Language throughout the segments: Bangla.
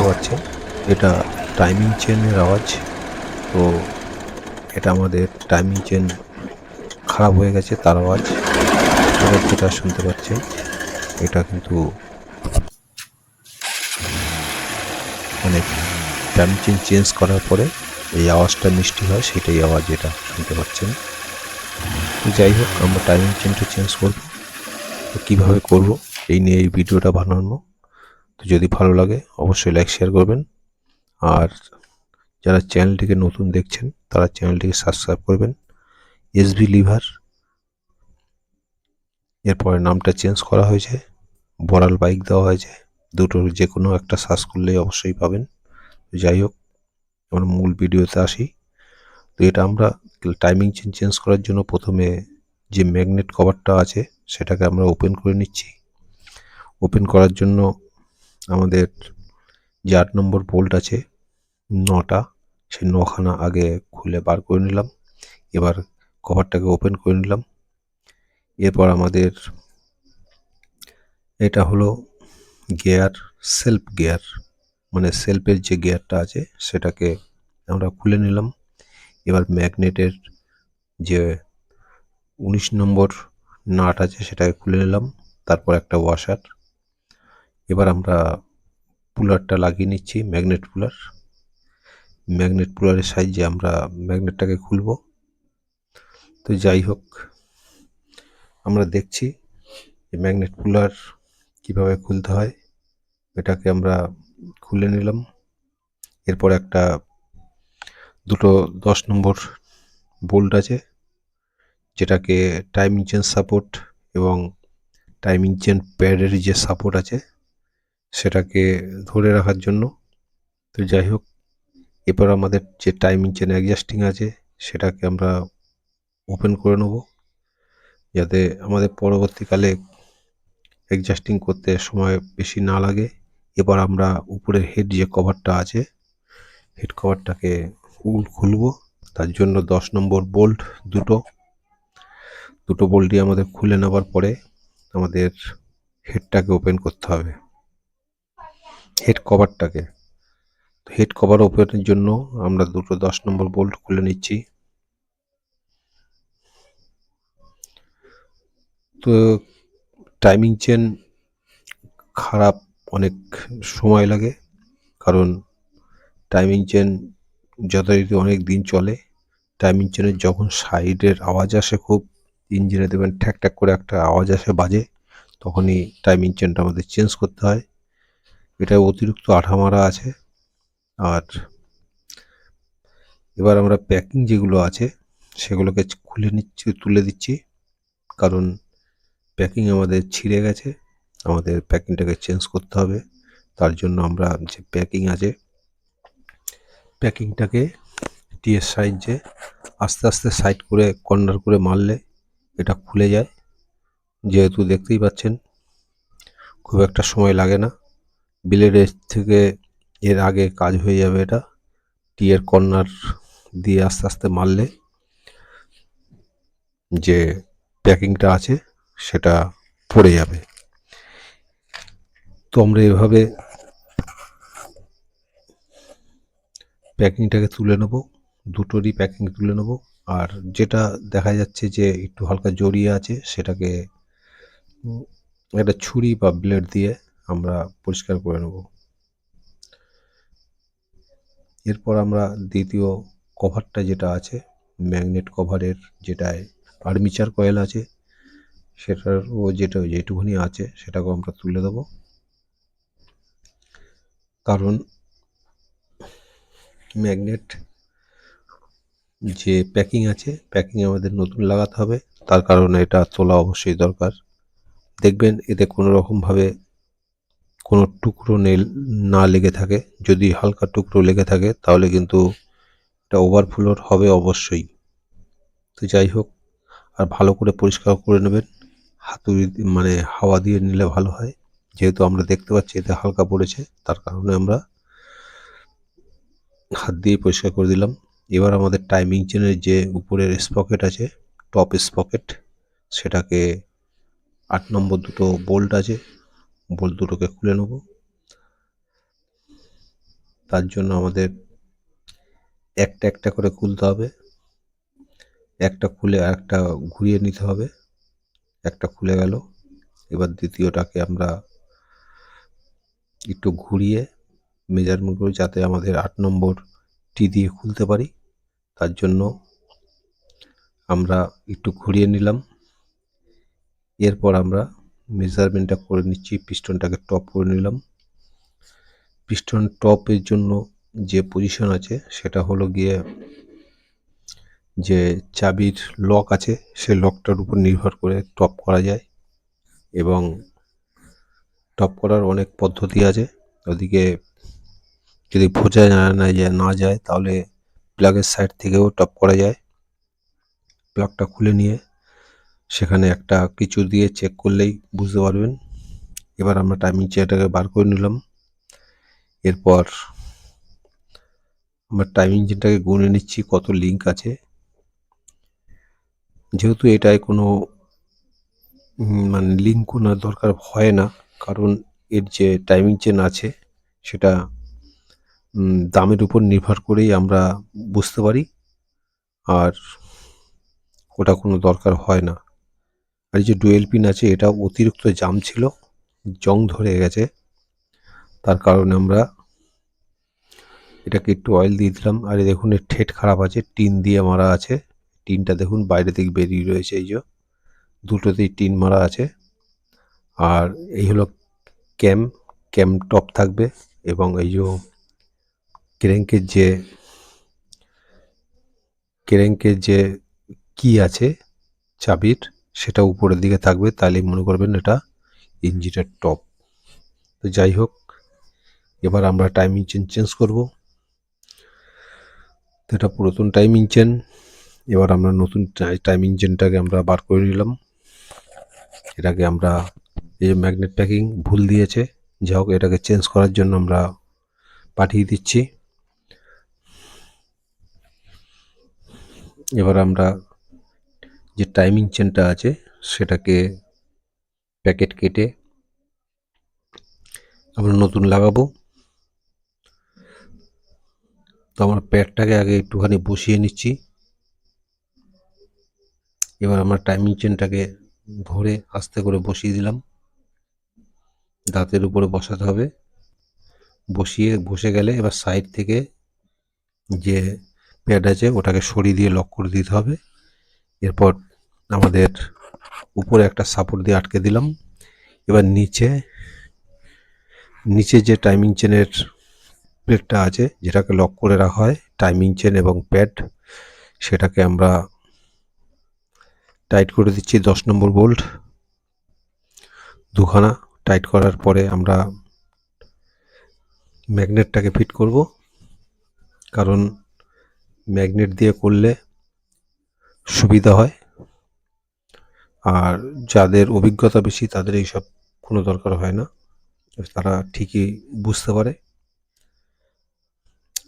পাচ্ছেন এটা টাইমিং চেনের আওয়াজ। তো এটা আমাদের টাইমিং চেন খারাপ হয়ে গেছে তার আওয়াজ। এবার যেটা শুনতে পাচ্ছেন এটা কিন্তু মানে টাইমিং চেন চেঞ্জ করার পরে এই আওয়াজটা মিষ্টি হয়, সেটাই আওয়াজ এটা শুনতে পাচ্ছেন। তো যাই হোক, আমরা টাইমিং চেনটা চেঞ্জ করব। তো কীভাবে করব এই নিয়ে এই ভিডিওটা বানানো। তো যদি ভালো লাগে অবশ্যই লাইক শেয়ার করবেন, আর যারা চ্যানেলটিকে নতুন দেখছেন তারা চ্যানেলটিকে সাবস্ক্রাইব করবেন। এসবি লিভার এরপরে নামটা চেঞ্জ করা হয়েছে, বড়াল বাইক দেওয়া হয়েছে। দুটোর যে কোনো একটা সার্চ করলেই অবশ্যই পাবেন। যাই হোক, আমরা মূল ভিডিওতে আসি। তো এটা আমরা টাইমিং চেঞ্জ করার জন্য প্রথমে যে ম্যাগনেট কভারটা আছে সেটাকে আমরা ওপেন করে নিচ্ছি। ওপেন করার জন্য আমাদের যে 8 নম্বর বোল্ট আছে 9টা, সেই 9খানা আগে খুলে বার করে নিলাম। এবার কভারটাকে ওপেন করে নিলাম। এরপর আমাদের এটা হলো গিয়ার, সেলফ গিয়ার, মানে সেলফের যে গিয়ারটা আছে সেটাকে আমরা খুলে নিলাম। এবার ম্যাগনেটের যে 19 নম্বর নাট আছে সেটাকে খুলে নিলাম, তারপর একটা ওয়াশার। এবার আমরা পুলারটা লাগিয়ে নিচ্ছি, ম্যাগনেট পুলার। ম্যাগনেট পুলারের সাহায্যে আমরা ম্যাগনেটটাকে খুলব। তো যাই হোক, আমরা দেখছি যে ম্যাগনেট পুলার কীভাবে খুলতে হয়। এটাকে আমরা খুলে নিলাম। এরপর একটা দুটো 10 নম্বর বোল্ট আছে যেটাকে টাইমিং চেন সাপোর্ট এবং টাইমিং চেন প্যাডের যে সাপোর্ট আছে সেটাকে ধরে রাখার জন্য। তো যাই হোক, এরপর আমাদের যে টাইমিং চেন অ্যাডজাস্টিং আছে সেটাকে আমরা ওপেন করে নেব, যাতে আমাদের পরবর্তীকালে অ্যাডজাস্টিং করতে সময় বেশি না লাগে। এবার আমরা উপরের হেড যে কভারটা আছে হেড কভারটাকে খুলব। তার জন্য 10 নম্বর বোল্ট দুটো বোল্টই আমাদের খুলে নেওয়ার পরে আমাদের হেডটাকে ওপেন করতে হবে, হেড কভারটাকে। হেড কভার ওপেনের জন্য আমরা দুটো 10 নম্বর বোল্ট খুলে নিচ্ছি। তো টাইমিং চেন খারাপ অনেক সময় লাগে, কারণ টাইমিং চেন যথারীতি অনেক দিন চলে। টাইমিং চেনের যখন সাইডের আওয়াজ আসে, খুব ইঞ্জিনে দেবেন ঠ্যাক ঠ্যাক করে একটা আওয়াজ আসে বাজে, তখনই টাইমিং চেনটা আমাদের চেঞ্জ করতে হয়। এটা অতিরিক্ত আঠা মারা আছে। আর এবার আমরা প্যাকিং যেগুলো আছে সেগুলোকে তুলে দিচ্ছি, কারণ প্যাকিং আমাদের ছিঁড়ে গেছে, আমাদের প্যাকিংটাকে চেঞ্জ করতে হবে। তার জন্য আমরা যে প্যাকিং আছে প্যাকিংটাকে টিয়ের সাহায্যে আস্তে আস্তে সাইড করে কর্নার করে মারলে এটা খুলে যায়। যেহেতু দেখতেই পাচ্ছেন খুব একটা সময় লাগে না, ব্লেডের থেকে এর আগে কাজ হয়ে যাবে। এটা টিয়ের কর্নার দিয়ে আস্তে আস্তে মারলে যে প্যাকিংটা আছে সেটা পড়ে যাবে। তো আমরা এভাবে প্যাকিংটাকে তুলে নেব, দুটোরই প্যাকিং তুলে নেব। আর যেটা দেখা যাচ্ছে যে একটু হালকা জড়িয়ে আছে সেটাকে একটা ছুরি বা ব্লেড দিয়ে আমরা পরিষ্কার করে নেব। এরপর আমরা দ্বিতীয় কভারটা যেটা আছে ম্যাগনেট কভারের, যেটায় আর্মিচার কয়েল আছে সেটারও যেটুকুনি আছে সেটাকেও আমরা তুলে দেব, কারণ ম্যাগনেট যে প্যাকিং আছে প্যাকিং আমাদের নতুন লাগাতে হবে, তার কারণে এটা তোলা অবশ্যই দরকার। দেখবেন এতে কোনো রকমভাবে কোনো টুকরো না লেগে থাকে। যদি হালকা টুকরো লেগে থাকে তাহলে কিন্তু এটা ওভারফ্লোর হবে অবশ্যই। তো যাই হোক, আর ভালো করে পরিষ্কার করে নেবেন, হাতুড়ি মানে হাওয়া দিয়ে নিলে ভালো হয়। যেহেতু আমরা দেখতে পাচ্ছি এতে হালকা পড়েছে, তার কারণে আমরা হাত দিয়ে পরিষ্কার করে দিলাম। এবার আমাদের টাইমিং চেনের যে উপরের স্পকেট আছে, টপ স্পকেট, সেটাকে 8 নম্বর দুটো বোল্ট আছে, বোল্ট দুটোকে খুলে নেব। তার জন্য আমাদের একটা একটা করে খুলতে হবে। একটা খুলে আরেকটা ঘুরিয়ে নিতে হবে। একটা খুলে গেল, এবার দ্বিতীয়টাকে আমরা একটু ঘুরিয়ে মেজারমেন্ট করি যাতে আমাদের 8 নম্বর টি দিয়ে খুলতে পারি। তার জন্য আমরা একটু ঘুরিয়ে নিলাম। এরপর আমরা মেজারমেন্টটা করে নিচ্ছি, পিস্টনটাকে টপ করে নিলাম। পিস্টন টপের জন্য যে পজিশন আছে সেটা হলো গিয়ে যে চাবির লক আছে সেই লকটার উপর নির্ভর করে টপ করা যায়, এবং টপ করার অনেক পদ্ধতি আছে। ওদিকে যদি বোঝা না যায় তাহলে প্লাগের সাইড থেকেও টপ করা যায়। প্লাগটা খুলে নিয়ে সেখানে একটা কিছু দিয়ে চেক করলেই বুঝতে পারবেন। এবার আমরা টাইমিং চেয়ারটাকে বার করে নিলাম। এরপর আমরা টাইমিং চেয়ারটাকে গুনে নিচ্ছি কত লিঙ্ক আছে। যেহেতু এটায় কোনো মানে লিঙ্ক গোনার দরকার হয় না, কারণ এর যে টাইমিং চেন আছে সেটা দামের উপর নির্ভর করেই আমরা বুঝতে পারি, আর ওটা কোনো দরকার হয় না। আর এই যে ডুয়েল পিন আছে এটা অতিরিক্ত জাম ছিল, জং ধরে গেছে, তার কারণে আমরা এটাকে একটু অয়েল দিয়ে দিলাম। আর দেখুন এর ঠেট খারাপ আছে, টিন দিয়ে মারা আছে। টিনটা দেখুন বাইরে থেকে বেরিয়ে রয়েছে, এই যে দুটোতেই টিন মারা আছে। আর এই হলো ক্যাম টপ থাকবে, এবং এই যে ক্রেঙ্কের যে কি আছে চাবির সেটা উপরের দিকে থাকবে, তাহলে মনে করবেন এটা ইঞ্জিনের টপ। তো যাই হোক, এবার আমরা টাইমিং চেন চেঞ্জ করব। তো এটা পুরাতন টাইমিং চেন, এবার আমরা নতুন টাইমিং চেনটাকে আমরা বার করে নিলাম। এটাকে আমরা এই যে ম্যাগনেট প্যাকিং ভুল দিয়েছে, যাই হোক এটাকে চেঞ্জ করার জন্য আমরা পাঠিয়ে দিচ্ছি। এবার আমরা যে টাইমিং চেনটা আছে সেটাকে প্যাকেট কেটে আমরা নতুন লাগাবো। তো আমরা প্যাডটাকে আগে একটুখানি বসিয়ে নিচ্ছি। এবার আমরা টাইমিং চেনটাকে ধরে আস্তে করে বসিয়ে দিলাম, দাঁতের উপরে বসাতে হবে। বসে গেলে এবার সাইড থেকে যে প্যাড আছে ওটাকে সরিয়ে দিয়ে লক করে দিতে হবে। এরপর আমাদের উপরে একটা সাপোর্ট দিয়ে আটকে দিলাম। এবার নিচে যে টাইমিং চেনের প্লেটটা আছে যেটাকে লক করে রাখা হয়, টাইমিং চেন এবং প্যাড, সেটাকে আমরা টাইট করে দিচ্ছি 10 নম্বর বোল্ট দুখানা। টাইট করার পরে আমরা ম্যাগনেটটাকে ফিট করব, কারণ ম্যাগনেট দিয়ে করলে সুবিধা হয়। আর যাদের অভিজ্ঞতা বেশি তাদের এইসব কোনো দরকার হয় না, তারা ঠিকই বুঝতে পারে।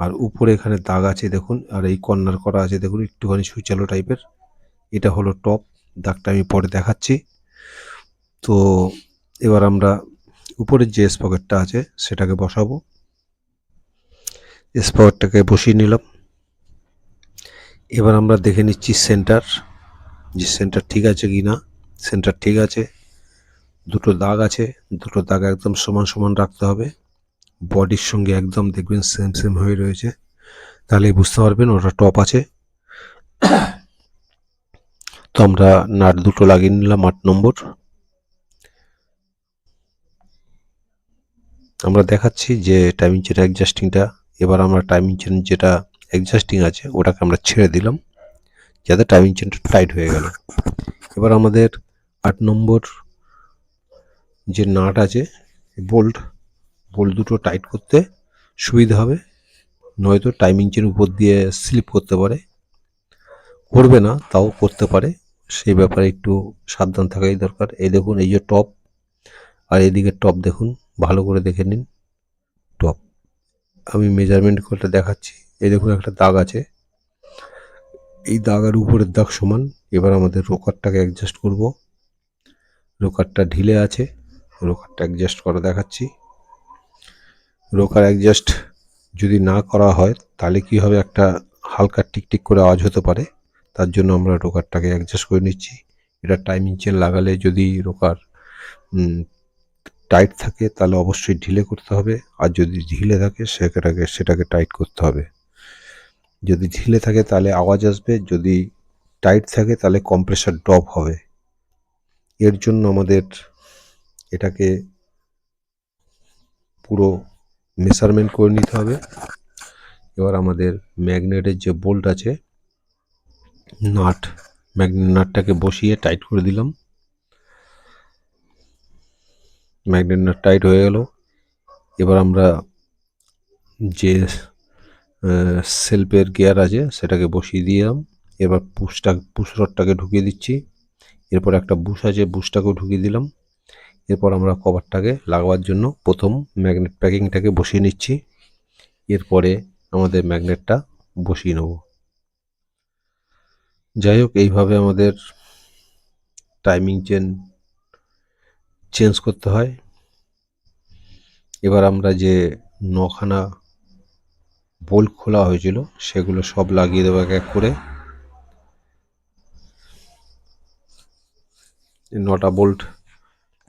আর উপরে এখানে দাগ আছে দেখুন, আর এই কর্নার করা আছে দেখুন একটুখানি সুচালো টাইপের, এটা হলো টপ। দাগটা আমি পরে দেখাচ্ছি। তো এবার আমরা উপরের যে স্পকেটটা আছে সেটাকে বসাবো। স্পকেটটাকে বসিয়ে নিলাম। এবার আমরা দেখে নিচ্ছি সেন্টার ঠিক আছে কি না। সেন্টার ঠিক আছে, দুটো দাগ আছে, দুটো দাগ একদম সমান সমান রাখতে হবে, বডির সঙ্গে একদম দেখবেন সেম হয়ে রয়েছে, তাহলে বুঝতে পারবেন ওটা টপ আছে। তো আমরা নাট দুটো লাগিয়ে নিলাম 8 নম্বর। আমরা দেখাচ্ছি যে টাইমিং চেন অ্যাডজাস্টিংটা। এবার আমরা টাইমিং চেন যেটা অ্যাডজাস্টিং আছে ওটাকে আমরা ছেড়ে দিলাম যাতে টাইমিং চেনটা টাইট হয়ে গেল। এবার আমাদের 8 নম্বর যে নাট আছে বোল্ট দুটো টাইট করতে সুবিধা হবে, নয়তো টাইমিং চেন উপর দিয়ে স্লিপ করতে পারে, করবে না তাও করতে পারে, সেই ব্যাপারে একটু সাবধান থাকাই দরকার। এই দেখুন এই যে টপ, আর এদিকে টপ দেখুন, ভালো করে দেখে নিন টপ। আমি মেজারমেন্ট করে দেখাচ্ছি, এই দেখুন একটা দাগ আছে, এই দাগ আর উপরের দাগ সমান। এবার আমাদের রোকারটাকে অ্যাডজাস্ট করব। রোকারটা ঢিলে আছে, রোকারটা অ্যাডজাস্ট করে দেখাচ্ছি। রোকার অ্যাডজাস্ট যদি না করা হয় তাহলে কি হবে, একটা হালকা টিকটিক করে আওয়াজ হতে পারে। তার জন্য আমরা রোকারটাকে অ্যাডজাস্ট করে নিচ্ছি। এটা টাইমিং চেন লাগালে যদি রোকার টাইট থাকে তাহলে অবশ্যই ঢিলে করতে হবে, আর যদি ঢিলে থাকে সেটাকে টাইট করতে হবে। যদি ঢিলে থাকে তাহলে আওয়াজ আসবে, যদি টাইট থাকে তাহলে কম্প্রেসার ড্রপ হবে। এর জন্য আমাদের এটাকে পুরো মেজারমেন্ট করে নিতে হবে। এবার আমাদের ম্যাগনেটের যে বোল্ট আছে, ম্যাগনেট নাটটাকে বসিয়ে টাইট করে দিলাম। ম্যাগনেট নাট টাইট হয়ে গেল। এবার আমরা যে সেলফের গিয়ার আছে সেটাকে বসিয়ে দিলাম। এবার পুশ রডটাকে ঢুকিয়ে দিচ্ছি। এরপর একটা বুশ আছে, বুশটাকেও ঢুকিয়ে দিলাম। এরপর আমরা কভারটাকে লাগাবার জন্য প্রথম ম্যাগনেট প্যাকিংটাকে বসিয়ে নিচ্ছি। এরপরে আমাদের ম্যাগনেটটা বসিয়ে নেব। যাই হোক, এইভাবে আমাদের টাইমিং চেঞ্জ করতে হয়। এবার আমরা যে 9খানা বোল্ট খোলা হয়েছিল সেগুলো সব লাগিয়ে দেবো এক এক করে। 9টা বোল্ট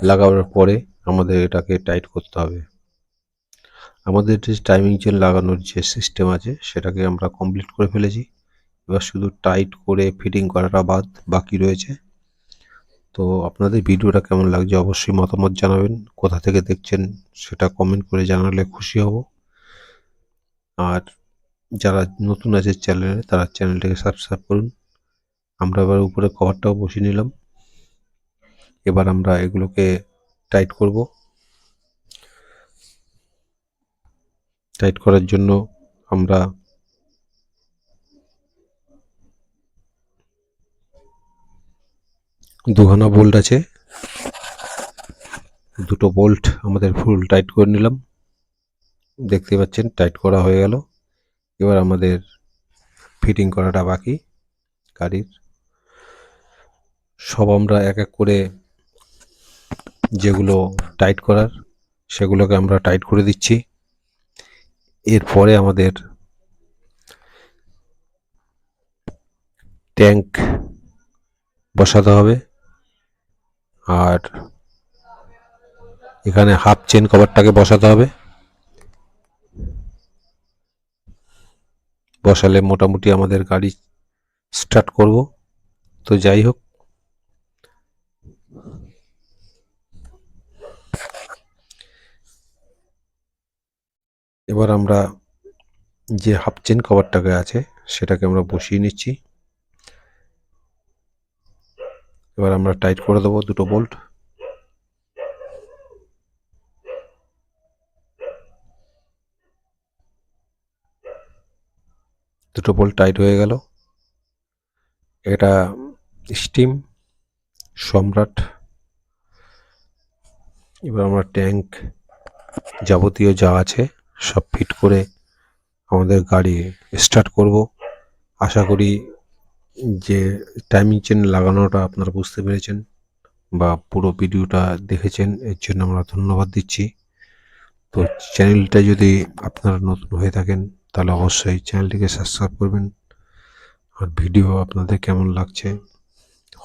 লাগাবার পরে আমাদের এটাকে টাইট করতে হবে। আমাদের যে টাইমিং চেন লাগানোর যে সিস্টেম আছে সেটাকে আমরা কমপ্লিট করে ফেলেছি। এবার শুধু টাইট করে ফিটিং করাটা বাকি রয়েছে। তো আপনাদের ভিডিওটা কেমন লাগছে অবশ্যই মতামত জানাবেন। কোথা থেকে দেখছেন সেটা কমেন্ট করে জানালে খুশি হব। আর যারা নতুন আছে চ্যানেলে তারা চ্যানেলটাকে সাবস্ক্রাইব করুন। আমরা এবার উপরে কভারটাও বসিয়ে নিলাম। এবার আমরা এগুলোকে টাইট করব। টাইট করার জন্য আমরা দুখানা বোল্ট আছে, দুটো বোল্ট আমাদের ফুল টাইট করে নিলাম। দেখতে পাচ্ছেন টাইট করা হয়ে গেল। এবার আমাদের ফিটিং করাটা বাকি গাড়ির। সব আমরা এক এক করে যেগুলো টাইট করার সেগুলোকে আমরা টাইট করে দিচ্ছি। এরপরে আমাদের ট্যাঙ্ক বসাতে হবে। আর এখানে হাফ চেন কভারটাকে বসাতে হবে। বসালে মোটামুটি আমাদের গাড়ি স্টার্ট করব। তো যাই হোক, এবার আমরা যে হাফ চেন কভারটাকে আছে সেটাকে আমরা বসিয়ে নিচ্ছি। এবার আমরা টাইট করে দেবো দুটো বোল্ট। দুটো বোল্ট টাইট হয়ে গেল। এটা স্টিম সম্রাট। এবার আমরা ট্যাঙ্ক যাবতীয় যা আছে সব ফিট করে আমাদের গাড়ি স্টার্ট করব। আশা করি যে টাইমিং চেন লাগানোটা আপনারা বুঝতে পেরেছেন বা পুরো ভিডিওটা দেখেছেন, এর জন্য আমরা ধন্যবাদ দিচ্ছি। তো চ্যানেলটা যদি আপনারা নতুন হয়ে থাকেন তাহলে অবশ্যই চ্যানেলটিকে সাবস্ক্রাইব করবেন। আর ভিডিও আপনাদের কেমন লাগছে,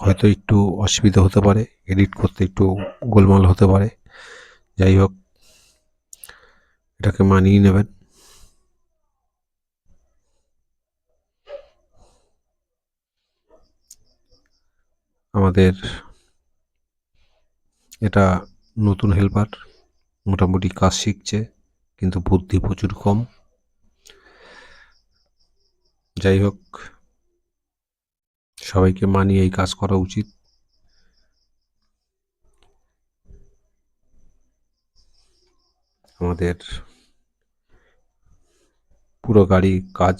হয়তো একটু অসুবিধা হতে পারে, এডিট করতে একটু গোলমাল হতে পারে। যাই হোক, এটাকে মানিয়ে নেবেন। আমাদের এটা নতুন হেল্পার, মোটামুটি কাজ শিখছে কিন্তু বুদ্ধি প্রচুর কম। যাই হোক, সবাইকে মানিয়ে এই কাজ করা উচিত। আমাদের পুরো গাড়ি কাজ